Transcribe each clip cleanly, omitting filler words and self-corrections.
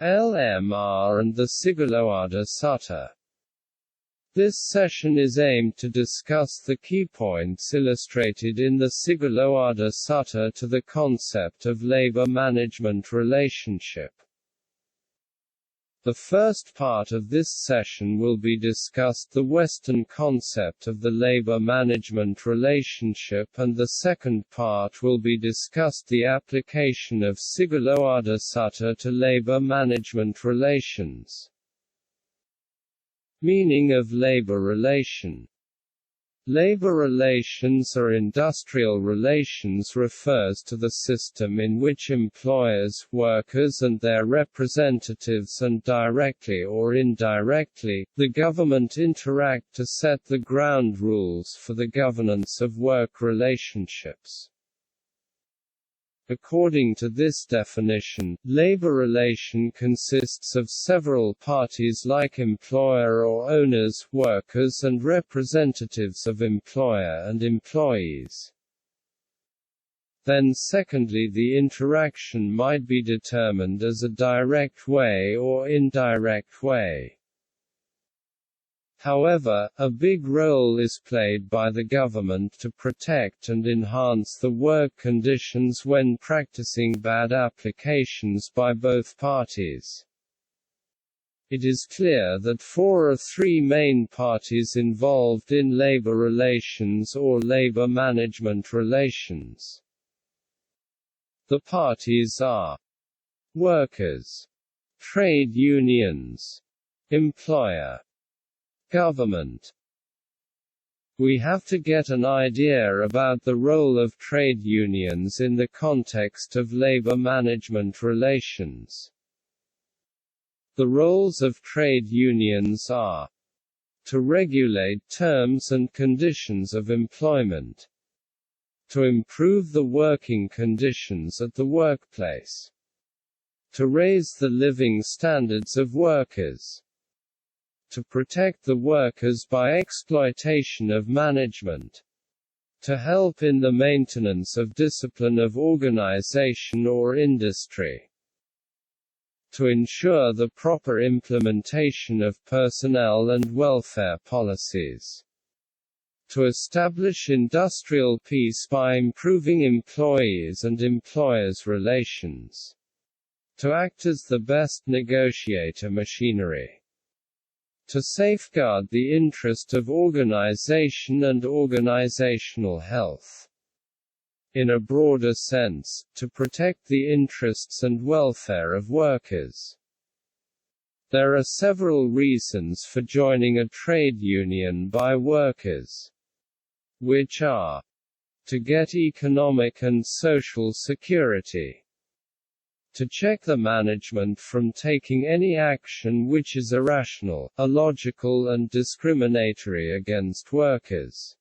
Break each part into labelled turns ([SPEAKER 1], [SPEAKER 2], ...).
[SPEAKER 1] LMR and the Sigalowada Sutta. This session is aimed to discuss the key points illustrated in the Sigalowada Sutta to the concept of labor-management relationship. The first part of this session will be discussed the Western concept of the labor-management relationship, and the second part will be discussed the application of Sigalowada Sutta to labor-management relations. Meaning of labor relation. Labor relations or industrial relations refers to the system in which employers, workers and their representatives and directly or indirectly, the government interact to set the ground rules for the governance of work relationships. According to this definition, labor relation consists of several parties like employer or owners, workers and representatives of employer and employees. Then secondly, the interaction might be determined as a direct way or indirect way. However, a big role is played by the government to protect and enhance the work conditions when practicing bad applications by both parties. It is clear that four or three main parties involved in labor relations or labor management relations. The parties are workers, trade unions, employer, government. We have to get an idea about the role of trade unions in the context of labor management relations. The roles of trade unions are to regulate terms and conditions of employment, to improve the working conditions at the workplace, to raise the living standards of workers, to protect the workers by exploitation of management, to help in the maintenance of discipline of organization or industry, to ensure the proper implementation of personnel and welfare policies, to establish industrial peace by improving employees and employers' relations, to act as the best negotiator machinery, to safeguard the interest of organization and organizational health. In a broader sense, to protect the interests and welfare of workers. There are several reasons for joining a trade union by workers, which are to get economic and social security, to check the management from taking any action which is irrational, illogical and discriminatory against workers,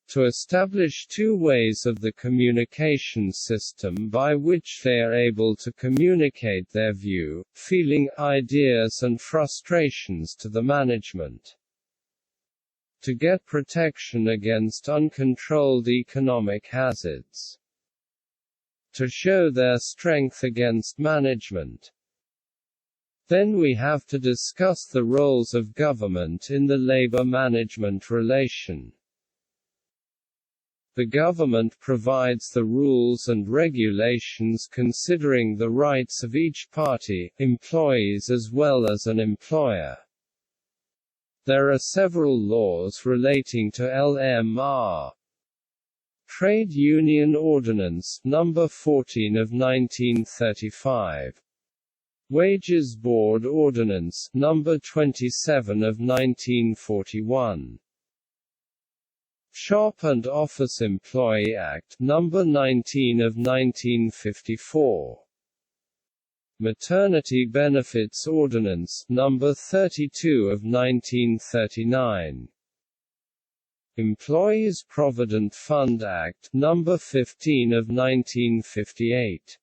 [SPEAKER 1] to establish two ways of the communication system by which they are able to communicate their view, feeling, ideas and frustrations to the management, to get protection against uncontrolled economic hazards, to show their strength against management. Then we have to discuss the roles of government in the labor management relation. The government provides the rules and regulations considering the rights of each party, employees as well as an employer. There are several laws relating to LMR. Trade Union Ordinance, No. 14 of 1935. Wages Board Ordinance, No. 27 of 1941. Shop and Office Employee Act, No. 19 of 1954. Maternity Benefits Ordinance, No. 32 of 1939. Employees Provident Fund Act, No. 15 of 1958.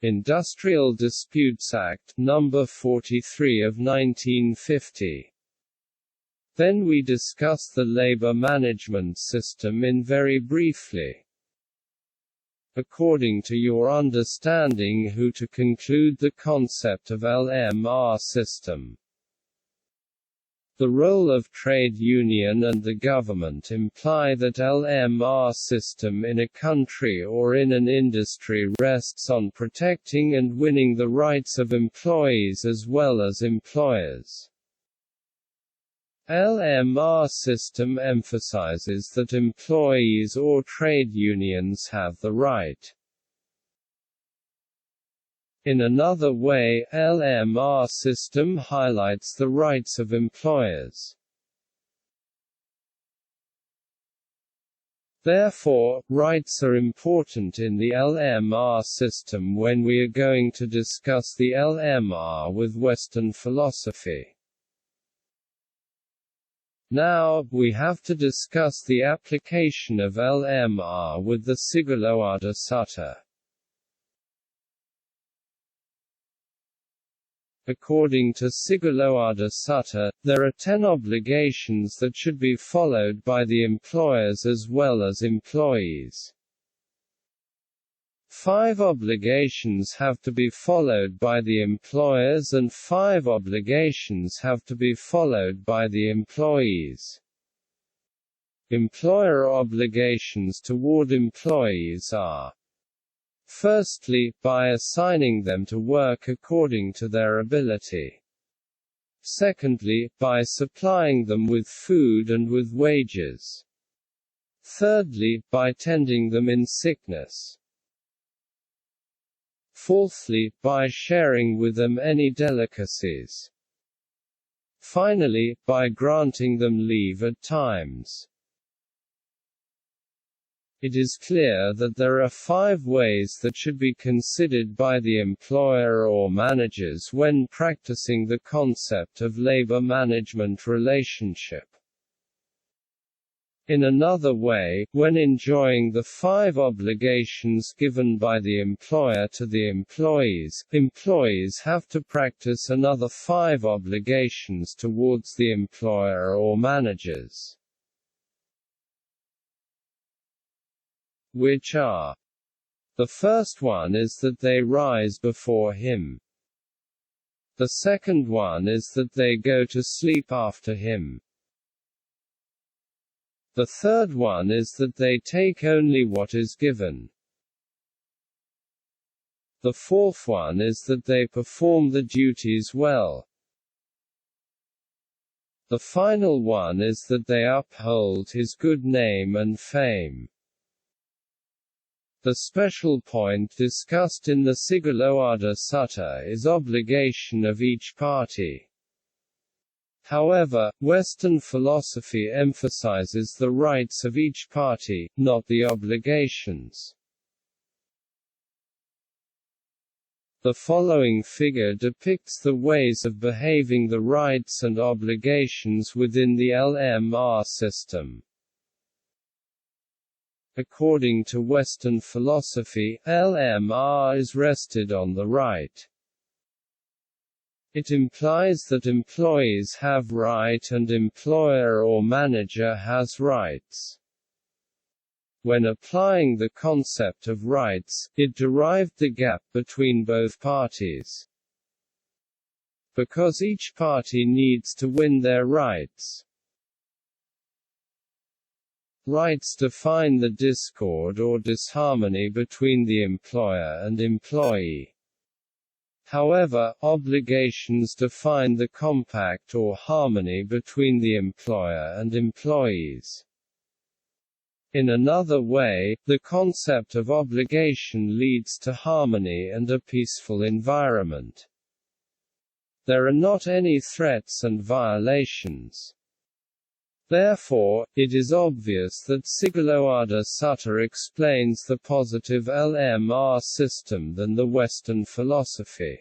[SPEAKER 1] Industrial Disputes Act, No. 43 of 1950. Then we discuss the labor management system in very briefly. according to your understanding who to conclude the concept of LMR system. The role of trade union and the government imply that LMR system in a country or in an industry rests on protecting and winning the rights of employees as well as employers. LMR system emphasizes that employees or trade unions have the right. In another way, LMR system highlights the rights of employers. Therefore, rights are important in the LMR system when we are going to discuss the LMR with Western philosophy. Now, we have to discuss the application of LMR with the Sigalowada Sutta. According to Sigalowada Sutta, there are 10 obligations that should be followed by the employers as well as employees. 5 obligations have to be followed by the employers and 5 obligations have to be followed by the employees. Employer obligations toward employees are: firstly, by assigning them to work according to their ability. Secondly, by supplying them with food and with wages. Thirdly, by tending them in sickness. Fourthly, by sharing with them any delicacies. Finally, by granting them leave at times. It is clear that there are 5 ways that should be considered by the employer or managers when practicing the concept of labor management relationship. In another way, when enjoying the 5 obligations given by the employer to the employees, employees have to practice another 5 obligations towards the employer or managers, which are: the first one is that they rise before him. The second one is that they go to sleep after him. The third one is that they take only what is given. The fourth one is that they perform the duties well. The final one is that they uphold his good name and fame. The special point discussed in the Sigalowada Sutta is obligation of each party. However, Western philosophy emphasizes the rights of each party, not the obligations. The following figure depicts the ways of behaving the rights and obligations within the LMR system. According to Western philosophy, LMR is rested on the right. It implies that employees have right and employer or manager has rights. When applying the concept of rights, it derived the gap between both parties. Because each party needs to win their rights. Rights define the discord or disharmony between the employer and employee. However, obligations define the compact or harmony between the employer and employees. In another way, the concept of obligation leads to harmony and a peaceful environment. There are not any threats and violations. Therefore, it is obvious that Sigalowada Sutta explains the positive LMR system than the Western philosophy.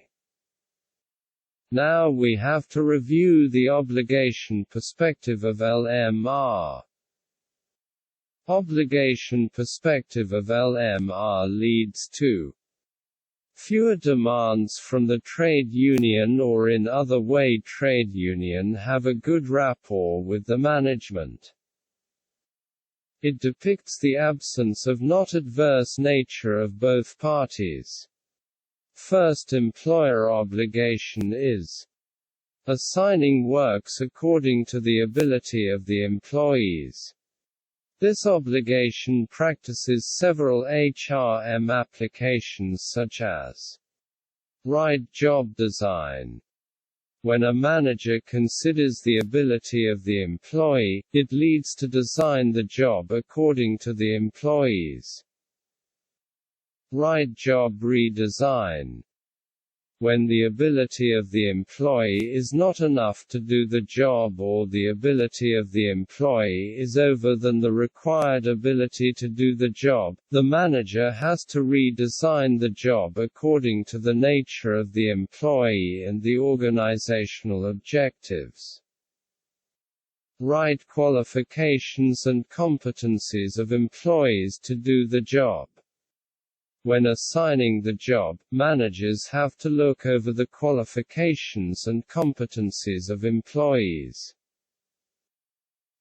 [SPEAKER 1] Now we have to review the obligation perspective of LMR. Obligation perspective of LMR leads to fewer demands from the trade union, or in other way trade union have a good rapport with the management. It depicts the absence of not adverse nature of both parties. First employer obligation is assigning works according to the ability of the employees. This obligation practices several HRM applications such as right job design. When a manager considers the ability of the employee, it leads to design the job according to the employees. Right job redesign. When the ability of the employee is not enough to do the job or the ability of the employee is over than the required ability to do the job, the manager has to redesign the job according to the nature of the employee and the organizational objectives. Right qualifications and competencies of employees to do the job. When assigning the job, managers have to look over the qualifications and competencies of employees.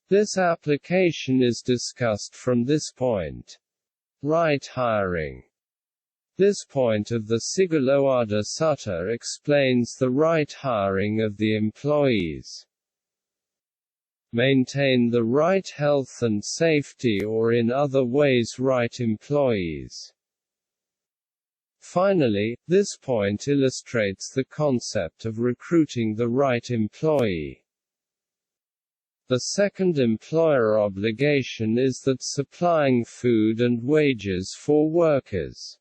[SPEAKER 1] This application is discussed from this point. Right hiring. This point of the Sigalowada Sutta explains the right hiring of the employees. Maintain the right health and safety or in other ways right employees. Finally, this point illustrates the concept of recruiting the right employee. The second employer obligation is that supplying food and wages for workers.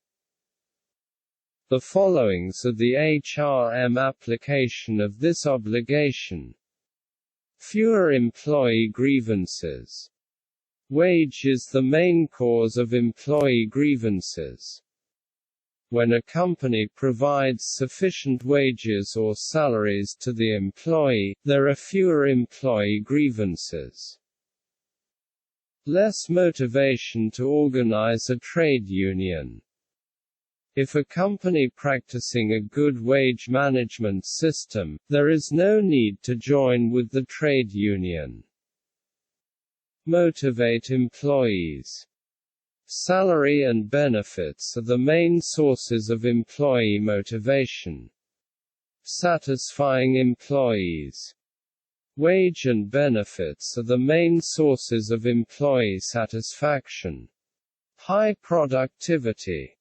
[SPEAKER 1] The followings are the HRM application of this obligation. Fewer employee grievances. Wage is the main cause of employee grievances. When a company provides sufficient wages or salaries to the employee, there are fewer employee grievances. Less motivation to organize a trade union. If a company practicing a good wage management system, there is no need to join with the trade union. Motivate employees. Salary and benefits are the main sources of employee motivation. Satisfying employees. Wage and benefits are the main sources of employee satisfaction. High productivity.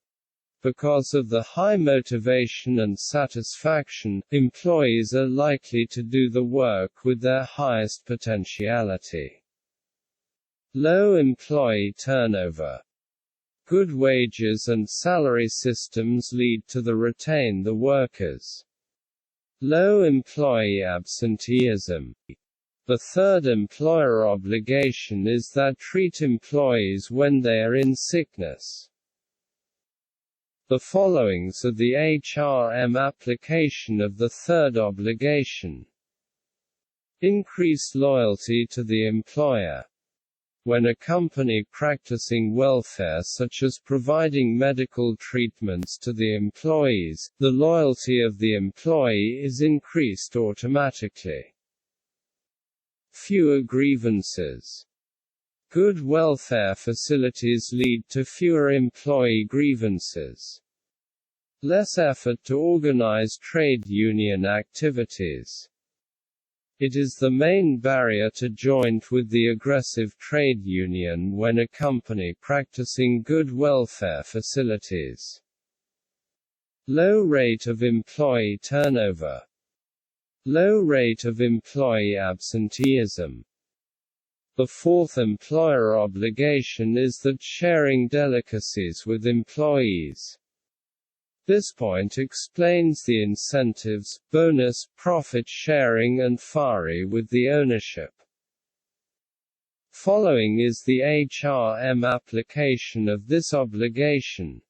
[SPEAKER 1] Because of the high motivation and satisfaction, employees are likely to do the work with their highest potentiality. Low employee turnover. Good wages and salary systems lead to retain the workers. Low employee absenteeism. The third employer obligation is that treat employees when they are in sickness. The followings are the HRM application of the third obligation. Increase loyalty to the employer. When a company practicing welfare such as providing medical treatments to the employees, the loyalty of the employee is increased automatically. Fewer grievances. Good welfare facilities lead to fewer employee grievances. Less effort to organize trade union activities. It is the main barrier to join with the aggressive trade union when a company practicing good welfare facilities. Low rate of employee turnover. Low rate of employee absenteeism. The fourth employer obligation is that sharing delicacies with employees. This point explains the incentives, bonus, profit sharing and FARI with the ownership. Following is the HRM application of this obligation.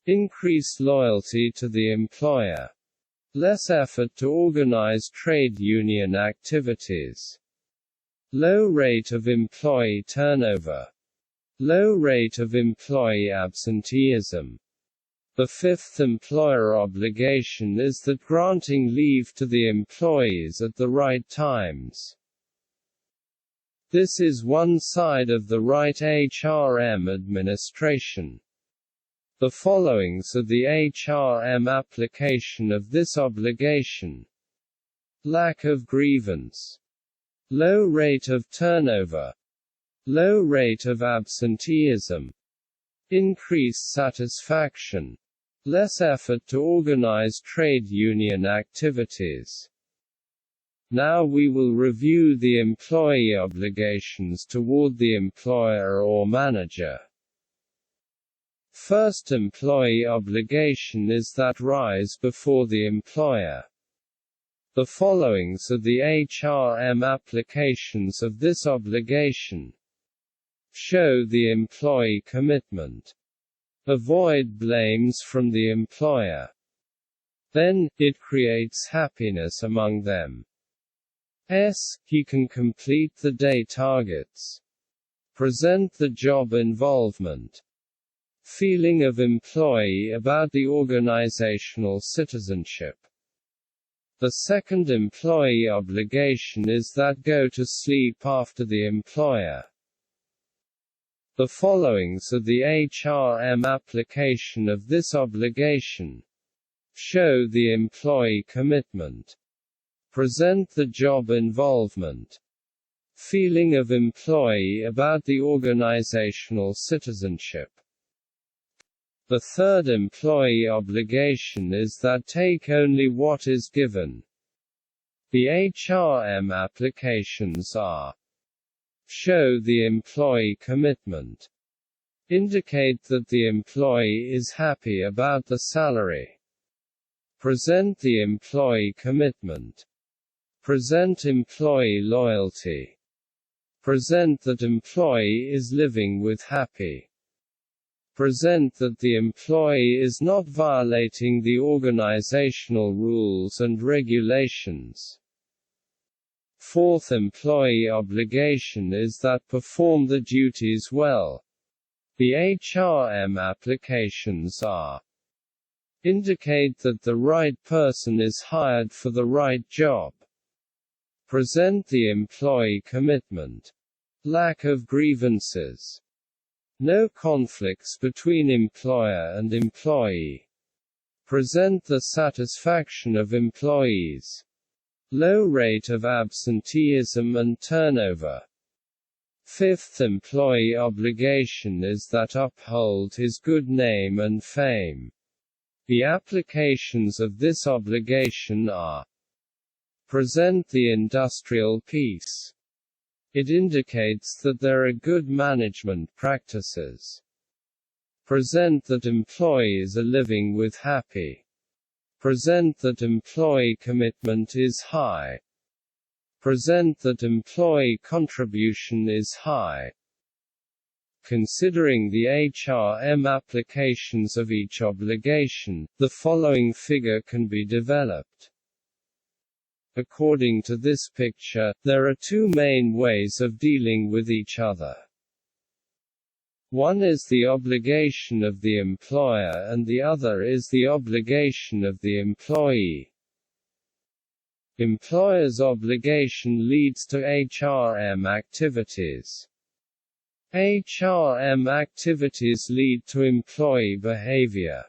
[SPEAKER 1] Increase loyalty to the employer. Less effort to organize trade union activities. Low rate of employee turnover. Low rate of employee absenteeism. The fifth employer obligation is that granting leave to the employees at the right times. This is one side of the right HRM administration. The followings are the HRM application of this obligation: lack of grievance, low rate of turnover, low rate of absenteeism, increased satisfaction, less effort to organize trade union activities. Now we will review the employee obligations toward the employer or manager. First employee obligation is that rise before the employer. The followings are the HRM applications of this obligation: show the employee commitment, avoid blames from the employer, then, it creates happiness among them. He can complete the day targets, present the job involvement, feeling of employee about the organizational citizenship. The second employee obligation is that go to sleep after the employer. The followings are the HRM application of this obligation: show the employee commitment, present the job involvement, feeling of employee about the organizational citizenship. The third employee obligation is that take only what is given. The HRM applications are: show the employee commitment, indicate that the employee is happy about the salary, present the employee commitment, present employee loyalty, present that employee is living with happy, present that the employee is not violating the organizational rules and regulations. Fourth employee obligation is that perform the duties well. The HRM applications are: indicate that the right person is hired for the right job, present the employee commitment, lack of grievances, no conflicts between employer and employee, present the satisfaction of employees, low rate of absenteeism and turnover. Fifth employee obligation is that uphold his good name and fame. The applications of this obligation are: present the industrial peace. It indicates that there are good management practices. Present that employees are living with happy. Present that employee commitment is high. Present that employee contribution is high. Considering the HRM applications of each obligation, the following figure can be developed. According to this picture, there are two main ways of dealing with each other. One is the obligation of the employer and the other is the obligation of the employee. Employer's obligation leads to HRM activities. HRM activities lead to employee behavior.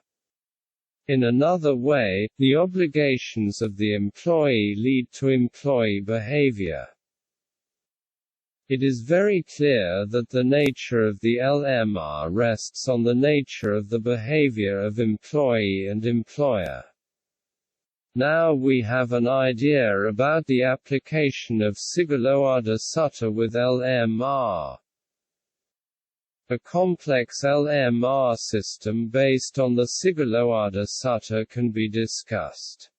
[SPEAKER 1] In another way, the obligations of the employee lead to employee behavior. It is very clear that the nature of the LMR rests on the nature of the behavior of employee and employer. Now we have an idea about the application of Sigalowada Sutta with LMR. A complex LMR system based on the Sigalowada Sutta can be discussed.